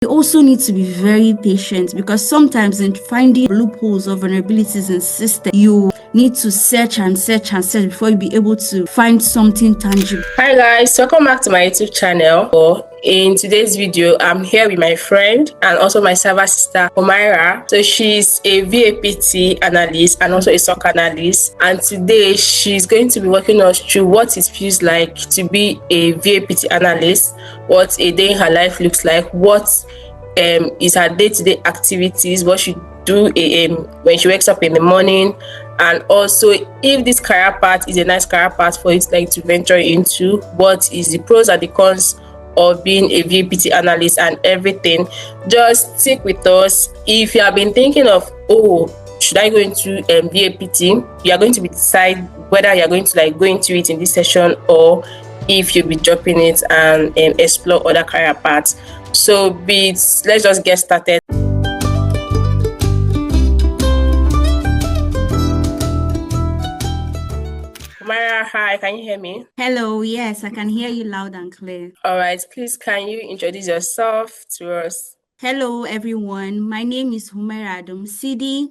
You also need to be very patient because sometimes in finding loopholes or vulnerabilities in system, you need to search and search and search before you be able to find something tangible. Hi guys, welcome back to my YouTube channel. In today's video, I'm here with my friend and also my server sister Humaira. So she's a VAPT analyst and also a SOC analyst, and today she's going to be walking us through what it feels like to be a VAPT analyst, what a day in her life looks like, what is her day-to-day activities, what she do when she wakes up in the morning, and also if this career path is a nice career path for you to like to venture into, what is the pros and the cons of being a VAPT analyst and everything. Just stick with us. If you have been thinking of, oh, should I go into VAPT, you are going to be decide whether you are going to like go into it in this session or if you'll be dropping it and explore other career paths. So let's just get started. Mara, hi, can you hear me? Hello, yes, I can hear you loud and clear. All right, please can you introduce yourself to us? Hello, everyone. My name is Humaira Adam Sidi.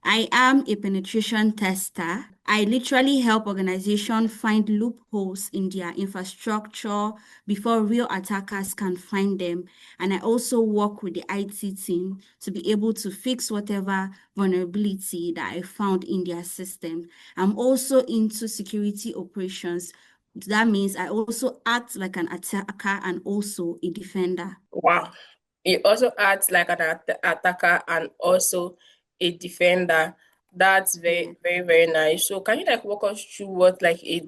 I am a penetration tester. I literally help organizations find loopholes in their infrastructure before real attackers can find them. And I also work with the IT team to be able to fix whatever vulnerability that I found in their system. I'm also into security operations. That means I also act like an attacker and also a defender. Wow. You also act like an attacker and also a defender. That's very nice. So can you like walk us through what like a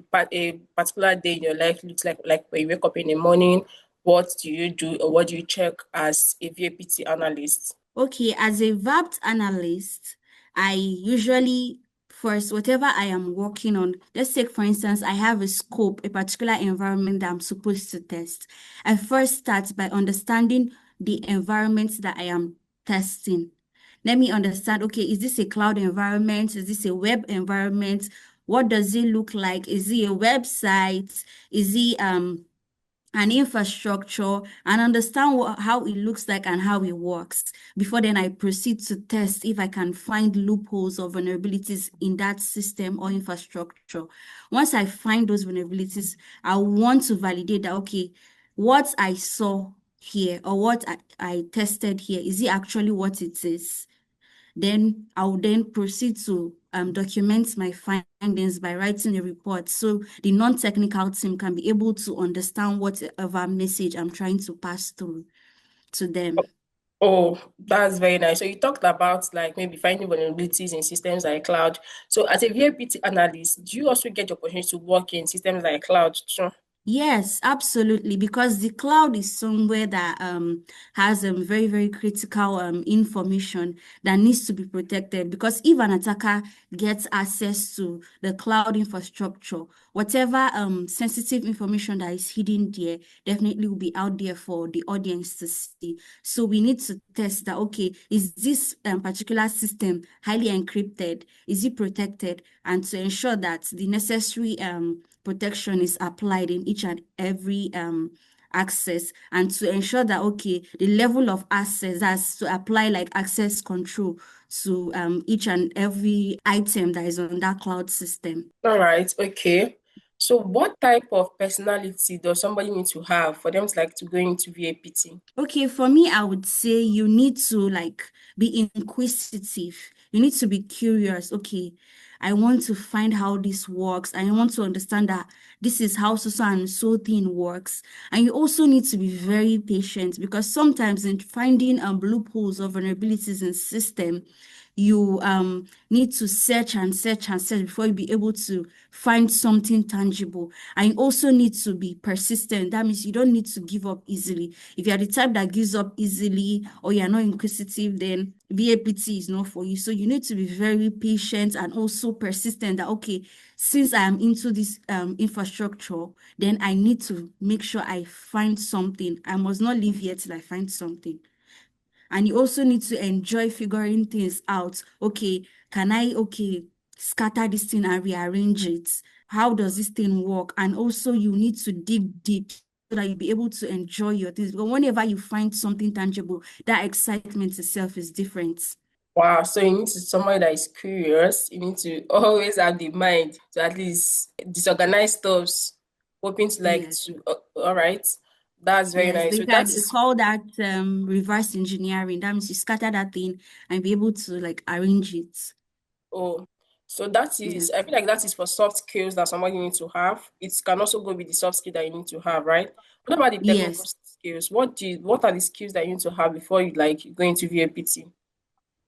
particular day in your life looks like when you wake up in the morning? What do you do or what do you check as a VAPT analyst? Okay, as a VAPT analyst, I usually first, whatever I am working on, let's take for instance, I have a scope, a particular environment that I'm supposed to test. I first start by understanding the environment that I am testing. Let me understand, okay, is this a cloud environment? Is this a web environment? What does it look like? Is it a website? Is it an infrastructure, and understand how it looks like and how it works. Before then, I proceed to test if I can find loopholes or vulnerabilities in that system or infrastructure. Once I find those vulnerabilities, I want to validate that, okay, what I saw here or what I tested here, is it actually what it is? Then I'll then proceed to document my findings by writing a report so the non-technical team can be able to understand whatever message I'm trying to pass through to them. Oh, that's very nice. So you talked about like maybe finding vulnerabilities in systems like cloud. So as a VAPT analyst, do you also get the opportunity to work in systems like cloud too? Yes, absolutely, because the cloud is somewhere that has very critical information that needs to be protected. Because if an attacker gets access to the cloud infrastructure, whatever sensitive information that is hidden there definitely will be out there for the audience to see. So we need to test that, okay, is this particular system highly encrypted? Is it protected? And to ensure that the necessary protection is applied in each and every access, and to ensure that, okay, the level of access, has to apply like access control to each and every item that is on that cloud system. All right, okay. So what type of personality does somebody need to have for them to like to go into VAPT? Okay, for me, I would say you need to like be inquisitive. You need to be curious. Okay, I want to find how this works. I want to understand that this is how so and so thing works. And you also need to be very patient because sometimes in finding loopholes or vulnerabilities in system, you need to search and search and search before you be able to find something tangible. And you also need to be persistent. That means you don't need to give up easily. If you are the type that gives up easily or you're not inquisitive, then VAPT is not for you. So you need to be very patient and also persistent that, okay, since I am into this infrastructure, then I need to make sure I find something. I must not leave here till I find something. And you also need to enjoy figuring things out. Okay, can I, scatter this thing and rearrange it? How does this thing work? And also you need to dig deep that you'll be able to enjoy your things. But whenever you find something tangible, that excitement itself is different. Wow, so you need to somebody that is curious. You need to always have the mind to at least disorganize stuffs, hoping to like Yes. to. All right, that's very Yes, nice. So that they is call that reverse engineering. That means you scatter that thing and be able to like arrange it. oh, so that is. I Yes. feel like that is for soft skills that somebody needs to have. It can also go with the soft skill that you need to have, right? What about the technical Yes. skills? What are the skills that you need to have before you like go into VAPT?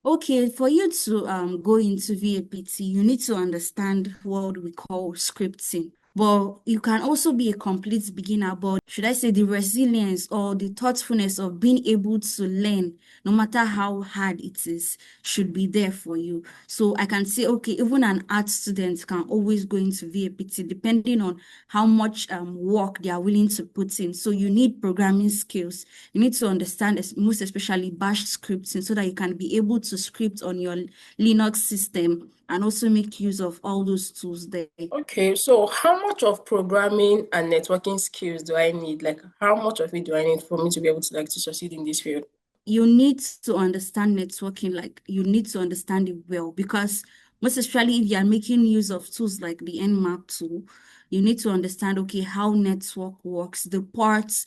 Okay, for you to go into VAPT, you need to understand what we call scripting. But you can also be a complete beginner, but should I say the resilience or the thoughtfulness of being able to learn, no matter how hard it is, should be there for you. So I can say, okay, even an art student can always go into VAPT depending on how much work they are willing to put in. So you need programming skills. You need to understand, most especially Bash scripting, so that you can be able to script on your Linux system and also make use of all those tools there. Okay, so how much of programming and networking skills do I need? Like, how much of it do I need for me to be able to like to succeed in this field? You need to understand networking, like you need to understand it well, because most especially if you are making use of tools like the Nmap tool, you need to understand, okay, how network works, the ports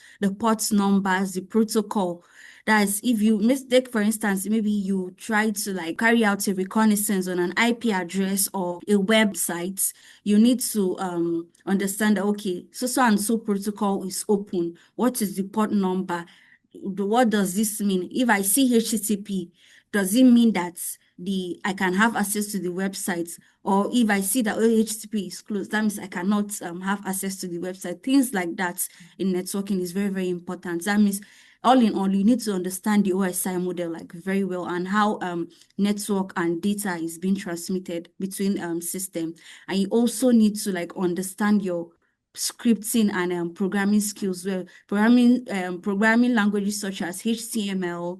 numbers, the protocol. That is, if you mistake, for instance, maybe you try to like carry out a reconnaissance on an IP address or a website, you need to understand that, okay, so and so protocol is open. What is the port number? What does this mean? If I see HTTP, does it mean that I can have access to the website? Or if I see that HTTP is closed, that means I cannot have access to the website. Things like that in networking is very, very important. That means all in all, you need to understand the OSI model like very well, and how network and data is being transmitted between system. And you also need to like understand your scripting and programming skills, well, programming languages such as HTML,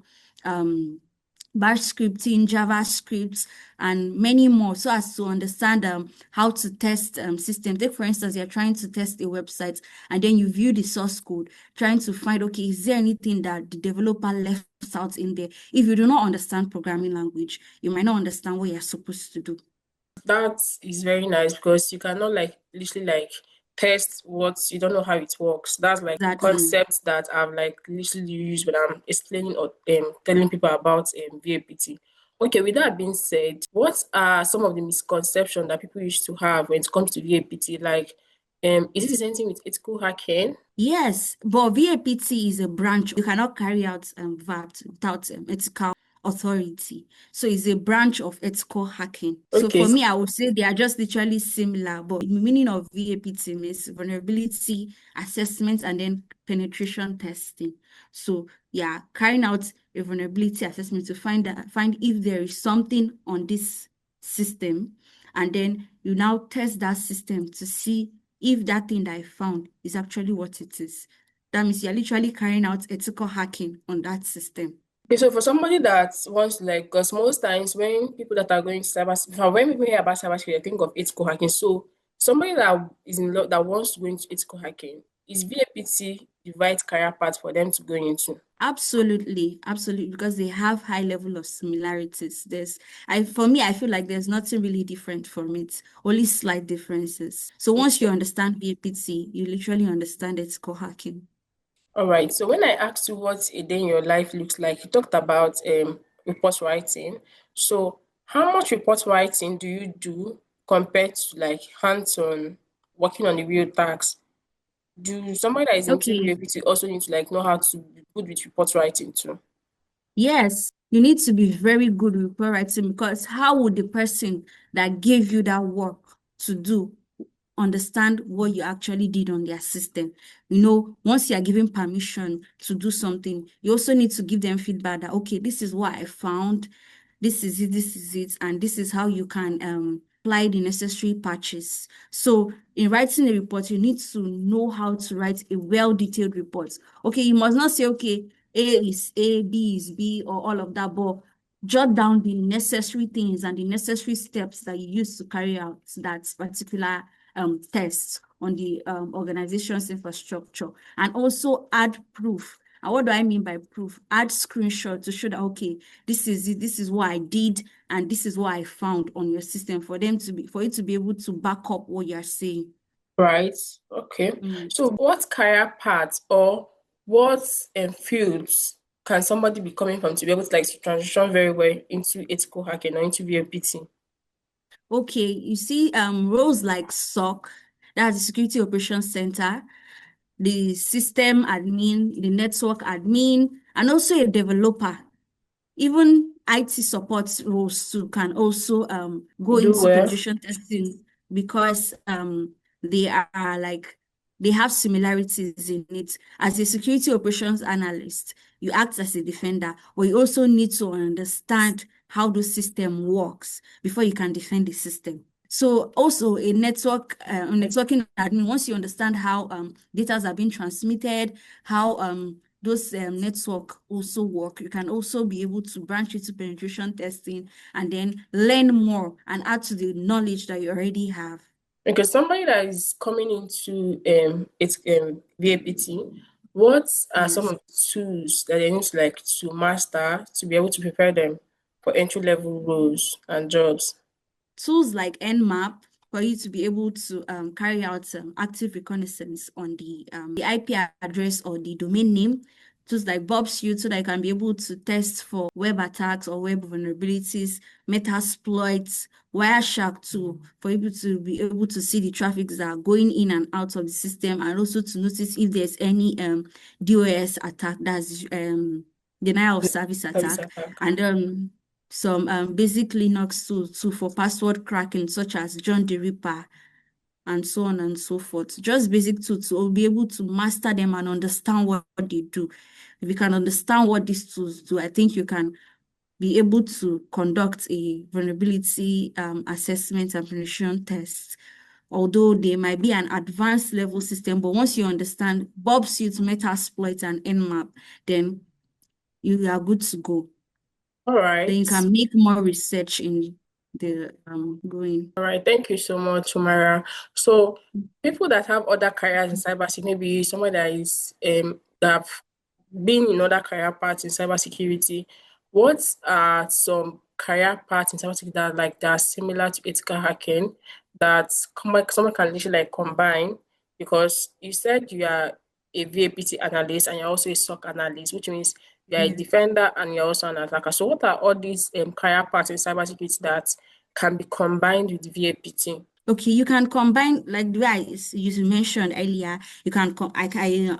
Bash scripting, JavaScript, and many more, so as to understand how to test systems. Take, for instance, you're trying to test a website and then you view the source code, trying to find, okay, is there anything that the developer left out in there? If you do not understand programming language, you might not understand what you're supposed to do. That is very nice because you cannot like literally like test what you don't know how it works. That's like the Exactly. concept that I've like literally used when I'm explaining or telling people about VAPT. Okay, with that being said, what are some of the misconceptions that people used to have when it comes to VAPT? Like, is it the same thing with ethical hacking? Yes, but VAPT is a branch. You cannot carry out VAPT without ethical authority. So it's a branch of ethical hacking. So Okay, for me, I would say they are just literally similar, but the meaning of VAPT means vulnerability assessment and then penetration testing. So yeah, carrying out a vulnerability assessment to find if there is something on this system, and then you now test that system to see if that thing that I found is actually what it is. That means you're literally carrying out ethical hacking on that system. Okay, so for somebody that wants to like, because most times when people that are going to when people hear about cybersecurity, they think of ethical hacking. So somebody that is in love that wants to go into ethical hacking, is VAPT the right career path for them to go into? Absolutely, absolutely, because they have high level of similarities. For me, I feel like there's nothing really different from it, only slight differences. So once you Okay. understand VAPT, you literally understand ethical hacking. All right. So when I asked you what a day in your life looks like, you talked about report writing. So how much report writing do you do compared to like hands-on working on the real tasks? Do somebody that is into Okay. VAPT also need to like know how to be good with report writing too? Yes, you need to be very good with report writing, because how would the person that gave you that work to do understand what you actually did on their system? Once you are given permission to do something, you also need to give them feedback that, okay, this is what I found, this is it, and this is how you can apply the necessary patches. So in writing a report, you need to know how to write a well-detailed report. Okay, you must not say, okay, A is A, B is B, or all of that, but jot down the necessary things and the necessary steps that you use to carry out that particular tests on the organization's infrastructure, and also add proof. And what do I mean by proof? Add screenshot to show that, okay, this is it, this is what I did, and this is what I found on your system for you to be able to back up what you're saying. Right. Okay. Yes. So what career paths or what fields can somebody be coming from to be able to like transition very well into ethical hacking or into VAPT? Okay, you see, roles like SOC, that's the Security Operations Center, the system admin, the network admin, and also a developer. Even IT support roles too can also go Do into well. penetration testing because they are like they have similarities in it. As a security operations analyst, you act as a defender, but you also need to understand how the system works before you can defend the system. So also a networking admin, once you understand how data are being transmitted, how those network also work, you can also be able to branch into penetration testing and then learn more and add to the knowledge that you already have. Because somebody that is coming into it's VAPT, what are some Yes. of the tools that they need to like to master to be able to prepare them for entry level roles and jobs? Tools like Nmap for you to be able to carry out active reconnaissance on the IP address or the domain name. Tools like Bob Suite so that you can be able to test for web attacks or web vulnerabilities, Metasploits, Wireshark too, for you to be able to see the traffic that are going in and out of the system, and also to notice if there's any DOS attack, that's denial of service Service attack, attack. and some basic Linux tools too for password cracking, such as John the Ripper and so on and so forth. Just basic tools to be able to master them and understand what they do. If you can understand what these tools do, I think you can be able to conduct a vulnerability assessment and penetration test. Although they might be an advanced level system, but once you understand Bob Suite, Metasploit, and Nmap, then you are good to go. All Then you right. can make more research in the going. All right, thank you so much, Umara. So, people that have other careers in cybersecurity, maybe someone that is that have been in other career paths in cybersecurity, what are some career paths in cybersecurity that are similar to ethical hacking that someone can literally like combine? Because you said you are a VAPT analyst and you're also a SOC analyst, which means you're a Yeah. defender and you're also an attacker. So, what are all these career paths in cybersecurity that can be combined with VAPT? Okay, you can combine like the way you mentioned earlier. You can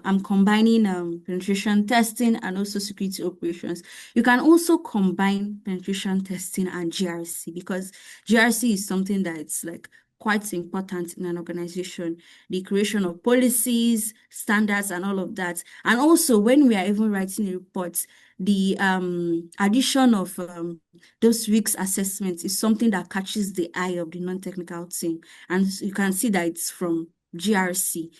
I'm combining penetration testing and also security operations. You can also combine penetration testing and GRC, because GRC is something that's like quite important in an organization. The creation of policies, standards, and all of that. And also when we are even writing reports, the addition of those risk assessments is something that catches the eye of the non-technical team. And you can see that it's from GRC.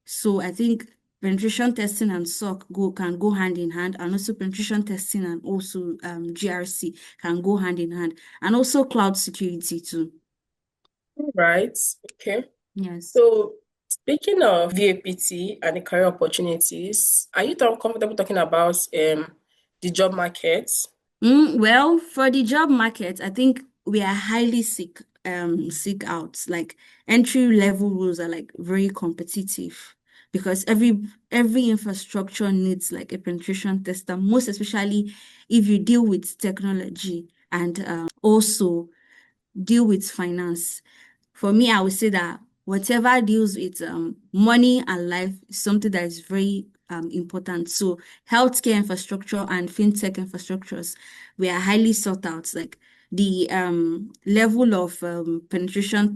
So I think penetration testing and SOC can go hand in hand, and also penetration testing and also GRC can go hand in hand, and also cloud security too. Right. Okay. Yes. So speaking of VAPT and the career opportunities, are you comfortable talking about the job market? Well, for the job market, I think we are highly seek out. Like entry level roles are like very competitive because every infrastructure needs like a penetration tester, most especially if you deal with technology and also deal with finance. For me, I would say that whatever deals with money and life is something that is very important. So healthcare infrastructure and fintech infrastructures, we are highly sought out. Like the level of penetration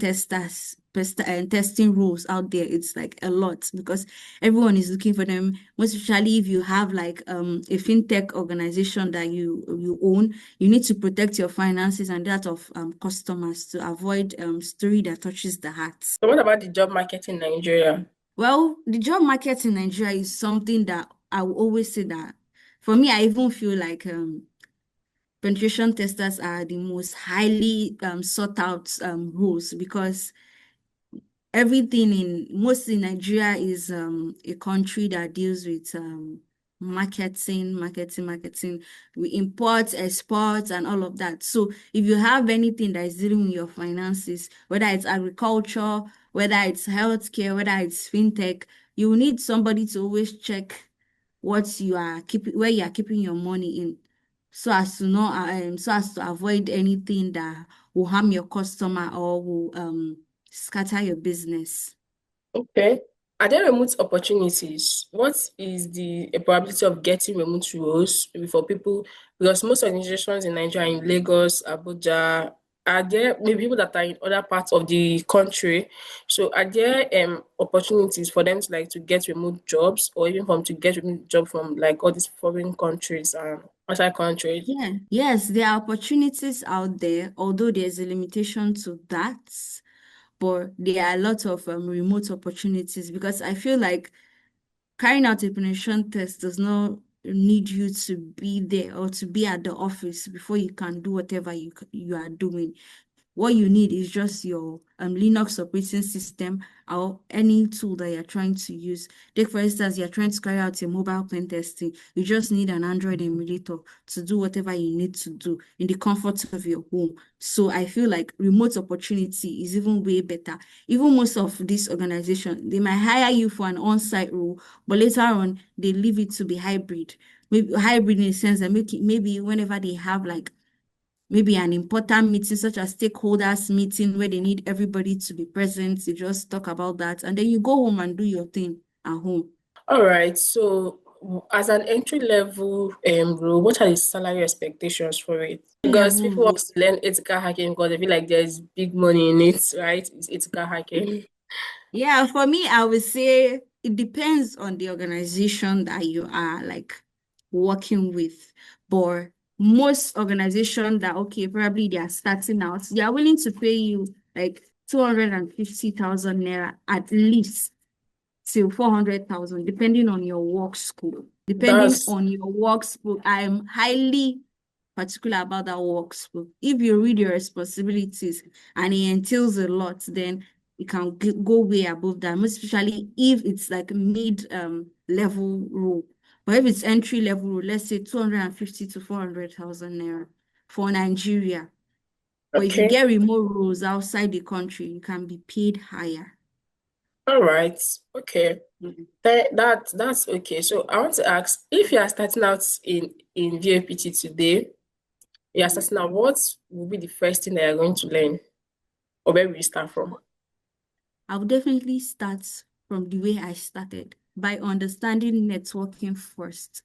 testing rules out there, it's like a lot because everyone is looking for them. Most especially if you have like a fintech organization that you own, you need to protect your finances and that of customers to avoid story that touches the heart. So what about the job market in Nigeria? Well, the job market in Nigeria is something that I will always say that for me, I even feel like penetration testers are the most highly sought out roles because everything in mostly Nigeria is a country that deals with marketing. We import, export, and all of that. So if you have anything that is dealing with your finances, whether it's agriculture, whether it's healthcare, whether it's fintech, you will need somebody to always check what you are keeping, where you are keeping your money in, so as to know, so as to avoid anything that will harm your customer or will scatter your business. Okay. Are there remote opportunities? What is the probability of getting remote roles for people? Because most organizations in Nigeria, in Lagos, Abuja, are there maybe people that are in other parts of the country? So are there opportunities for them to like to get remote jobs or even from to get remote job from like all these foreign countries and outside countries? Yeah, yes, there are opportunities out there, although there's a limitation to that, but there are a lot of remote opportunities because I feel like carrying out a penetration test does not need you to be there or to be at the office before you can do whatever you are doing. What you need is just your Linux operating system or any tool that you're trying to use. Take, for instance, you're trying to carry out a mobile pen testing. You just need an Android emulator to do whatever you need to do in the comfort of your home. So I feel like remote opportunity is even way better. Even most of these organizations, they might hire you for an on-site role, but later on, they leave it to be hybrid. Maybe hybrid in the sense that maybe whenever they have like maybe an important meeting such as stakeholders meeting where they need everybody to be present, you just talk about that and then you go home and do your thing at home. All right. So, as an entry level role, what are the salary expectations for it? Because Level people want role. to learn ethical hacking because they feel like there's big money in it, right? It's ethical hacking. Yeah, for me, I would say it depends on the organization that you are like working with. But most organizations that, okay, probably they are starting out, they are willing to pay you like 250,000 naira at least till 400,000, depending on your work scope. Depending That's on your work scope, I'm highly particular about that work scope. If you read your responsibilities and it entails a lot, then it can go way above that, most especially if it's like mid level role. But if it's entry level role, let's say 250 to 400,000 naira for Nigeria. But if you okay. get remote roles outside the country, you can be paid higher. All right. Okay. Mhm. That's okay. So I want to ask if you are starting out in VAPT today, you are starting out, what will be the first thing that you're going to learn, or where will you start from? I would definitely start from the way I started by understanding networking first.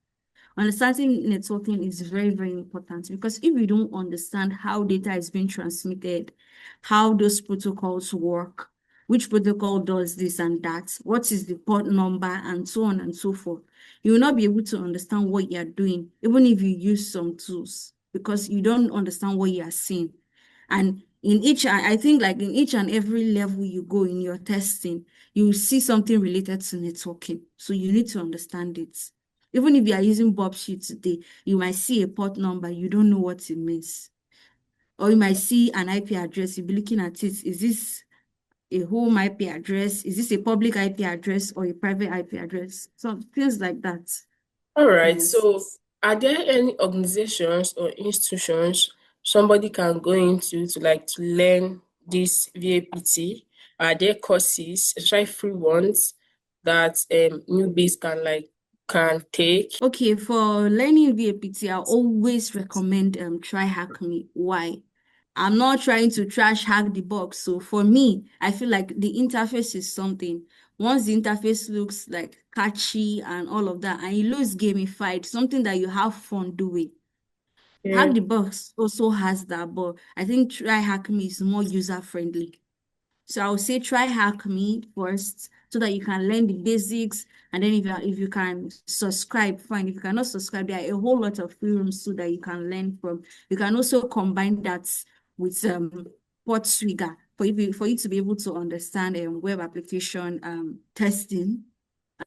Understanding networking is very, very important because if you don't understand how data is being transmitted, how those protocols work, which protocol does this and that, what is the port number, and so on and so forth, you will not be able to understand what you're doing, even if you use some tools, because you don't understand what you are seeing. And in each, I think like in each and every level you go in your testing, you will see something related to networking. So you need to understand it. Even if you are using Bob Sheet today, you might see a port number, you don't know what it means. Or you might see an IP address, you'll be looking at it. Is this a home IP address? Is this a public IP address or a private IP address? So things like that. All right. Yes. So, are there any organizations or institutions somebody can go into to like to learn this VAPT? Are there courses, especially free ones, that newbies can like can take? Okay, for learning VAPT, I always recommend try hack me. Why? I'm not trying to trash hack the box. So for me, I feel like the interface is something. Once the interface looks like catchy and all of that, and it looks gamified, something that you have fun doing. Yeah. Hack the box also has that, but I think try hack me is more user friendly. So I would say try hack me first so that you can learn the basics. And then if you can subscribe, fine. If you cannot subscribe, there are a whole lot of free rooms so that you can learn from. You can also combine that with port trigger for you to be able to understand web application testing.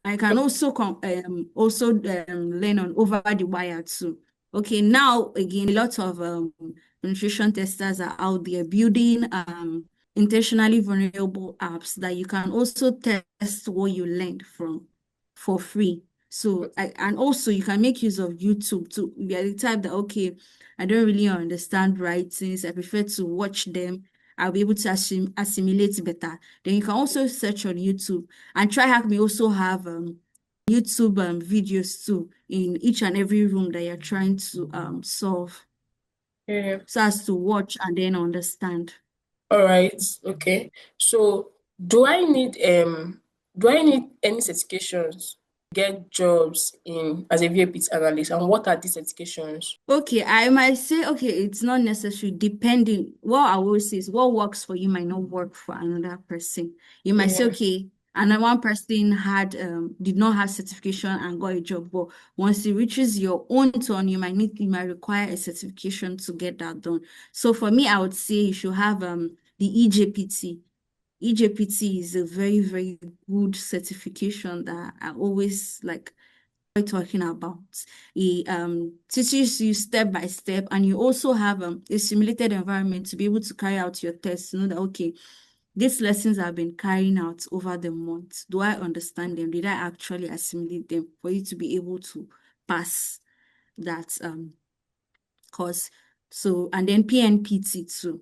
I can also learn on over the wire too. Okay, now again, a lot of penetration testers are out there building intentionally vulnerable apps that you can also test what you learned from for free. So, and also you can make use of YouTube to be the type that, okay, I don't really understand writings. I prefer to watch them. I'll be able to assimilate better. Then you can also search on YouTube, and TryHack may also have YouTube videos too in each and every room that you're trying to solve, Yeah. so as to watch and then understand. All right. Okay. So do I need do I need any certifications to get jobs in as a VAPT analyst, and what are these certifications? Okay, I might say, okay, it's not necessary, depending. What I will say is what works for you might not work for another person. You might say, Yeah. okay, and one person did not have certification and got a job, but once it reaches your own turn, you might require a certification to get that done. So for me, I would say you should have the EJPT. EJPT is a very, very good certification that I always like talking about. It teaches you step by step, and you also have a simulated environment to be able to carry out your tests. To know that, okay, these lessons have been carrying out over the months. Do I understand them? Did I actually assimilate them for you to be able to pass that course? So, and then PNPT too.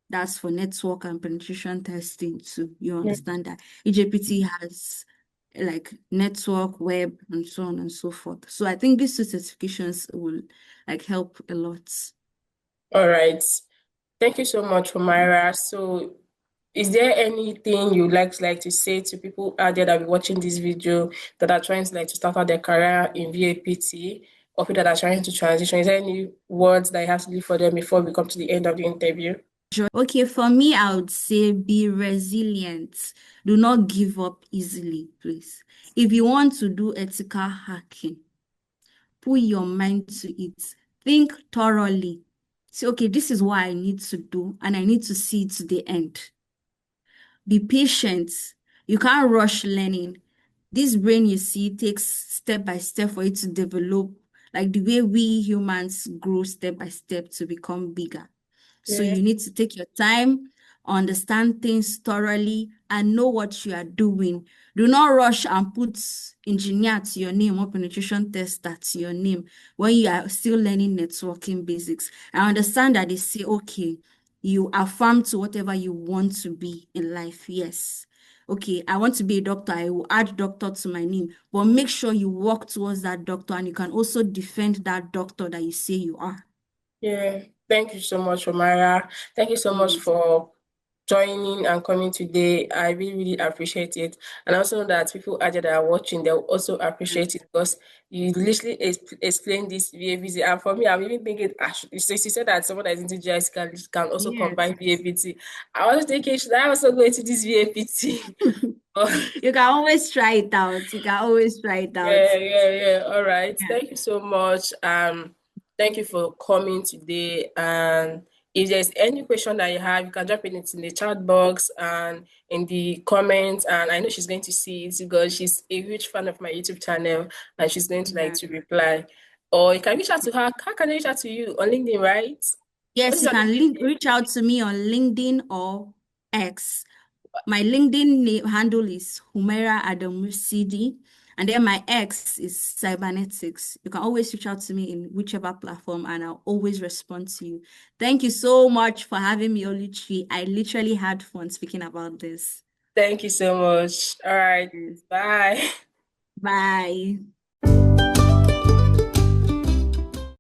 That's for network and penetration testing too. You Yeah. understand that EJPT has like network, web, and so on and so forth. So I think these two certifications will like help a lot. All right. Thank you so much, Myra. So is there anything you'd like to say to people out there that be watching this video that are trying to start out their career in VAPT, or people that are trying to transition? Is there any words that you have to leave for them before we come to the end of the interview? Okay, for me, I would say be resilient. Do not give up easily, please. If you want to do ethical hacking, put your mind to it. Think thoroughly. Say, okay, this is what I need to do, and I need to see it to the end. Be patient. You can't rush learning. This brain you see takes step by step for it to develop, like the way we humans grow step by step to become bigger. So Yeah. you need to take your time, understand things thoroughly, and know what you are doing. Do not rush and put engineer to your name or penetration tester to your name when you are still learning networking basics. I understand that they say, okay, you affirm to whatever you want to be in life. Yes. Okay, I want to be a doctor. I will add doctor to my name, but make sure you work towards that doctor and you can also defend that doctor that you say you are. Yeah. Thank you so much, Omara. Thank you so much Yes. for joining and coming today. I really, really appreciate it. And also know that people out there that are watching, they'll also appreciate it because you literally explained this VAVT. And for me, I'm even thinking, since you said that someone that is into GIS can also Yes. combine VAVT. I was thinking, should I also go into this VAVT? You can always try it out. You can always try it out. Yeah. All right. Yeah. Thank you so much. Thank you for coming today. And if there's any question that you have, you can drop it in the chat box and in the comments. And I know she's going to see it because she's a huge fan of my YouTube channel, and she's going to Yeah. to reply. Or you can reach out to her. How can I reach out to you on LinkedIn, right? What Yes, is you your can LinkedIn name? reach out to me on LinkedIn or X. My LinkedIn name handle is Humaira Adamu CD, and then my X is Cybernetics. You can always reach out to me in whichever platform, and I'll always respond to you. Thank you so much for having me, Oluchi. I literally had fun speaking about this. Thank you so much. All right. Yes. Bye. Bye.